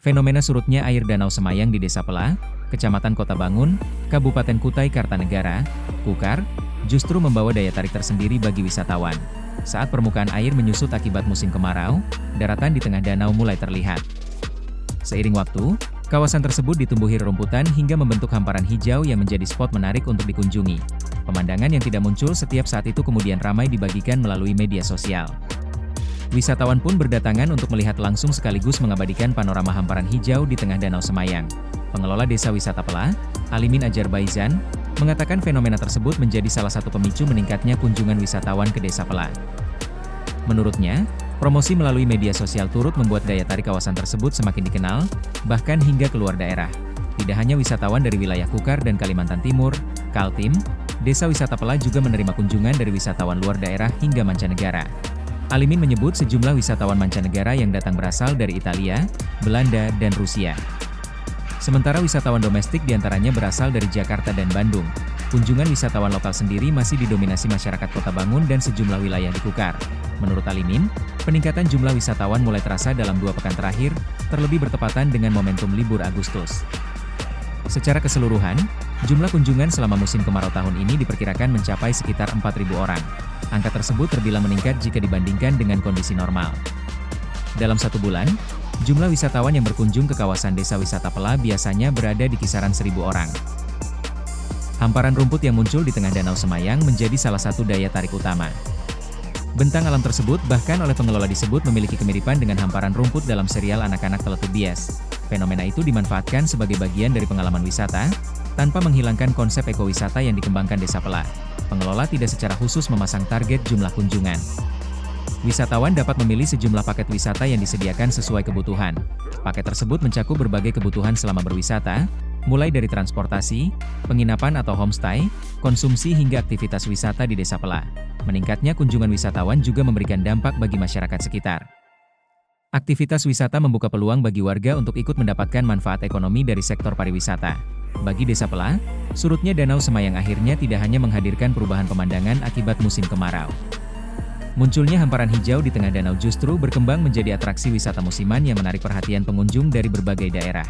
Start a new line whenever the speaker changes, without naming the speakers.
Fenomena surutnya air Danau Semayang di Desa Pela, Kecamatan Kota Bangun, Kabupaten Kutai Kartanegara, Kukar, justru membawa daya tarik tersendiri bagi wisatawan. Saat permukaan air menyusut akibat musim kemarau, daratan di tengah danau mulai terlihat. Seiring waktu, kawasan tersebut ditumbuhi rerumputan hingga membentuk hamparan hijau yang menjadi spot menarik untuk dikunjungi. Pemandangan yang tidak muncul setiap saat itu kemudian ramai dibagikan melalui media sosial. Wisatawan pun berdatangan untuk melihat langsung sekaligus mengabadikan panorama hamparan hijau di tengah Danau Semayang. Pengelola Desa Wisata Pela, Alimin Ajarbaizan, mengatakan fenomena tersebut menjadi salah satu pemicu meningkatnya kunjungan wisatawan ke Desa Pela. Menurutnya, promosi melalui media sosial turut membuat daya tarik kawasan tersebut semakin dikenal, bahkan hingga keluar daerah. Tidak hanya wisatawan dari wilayah Kukar dan Kalimantan Timur, Kaltim, Desa Wisata Pela juga menerima kunjungan dari wisatawan luar daerah hingga mancanegara. Alimin menyebut sejumlah wisatawan mancanegara yang datang berasal dari Italia, Belanda, dan Rusia. Sementara wisatawan domestik diantaranya berasal dari Jakarta dan Bandung. Kunjungan wisatawan lokal sendiri masih didominasi masyarakat Kota Bangun dan sejumlah wilayah di Kukar. Menurut Alimin, peningkatan jumlah wisatawan mulai terasa dalam 2 pekan terakhir, terlebih bertepatan dengan momentum libur Agustus. Secara keseluruhan, jumlah kunjungan selama musim kemarau tahun ini diperkirakan mencapai sekitar 4.000 orang. Angka tersebut terbilang meningkat jika dibandingkan dengan kondisi normal. Dalam 1 bulan, jumlah wisatawan yang berkunjung ke kawasan Desa Wisata Pela biasanya berada di kisaran 1.000 orang. Hamparan rumput yang muncul di tengah Danau Semayang menjadi salah satu daya tarik utama. Bentang alam tersebut bahkan oleh pengelola disebut memiliki kemiripan dengan hamparan rumput dalam serial anak-anak Teletubbies. Fenomena itu dimanfaatkan sebagai bagian dari pengalaman wisata, tanpa menghilangkan konsep ekowisata yang dikembangkan Desa Pela. Pengelola tidak secara khusus memasang target jumlah kunjungan. Wisatawan dapat memilih sejumlah paket wisata yang disediakan sesuai kebutuhan. Paket tersebut mencakup berbagai kebutuhan selama berwisata, mulai dari transportasi, penginapan atau homestay, konsumsi hingga aktivitas wisata di Desa Pela. Meningkatnya kunjungan wisatawan juga memberikan dampak bagi masyarakat sekitar. Aktivitas wisata membuka peluang bagi warga untuk ikut mendapatkan manfaat ekonomi dari sektor pariwisata. Bagi Desa Pela, surutnya Danau Semayang akhirnya tidak hanya menghadirkan perubahan pemandangan akibat musim kemarau. Munculnya hamparan hijau di tengah danau justru berkembang menjadi atraksi wisata musiman yang menarik perhatian pengunjung dari berbagai daerah.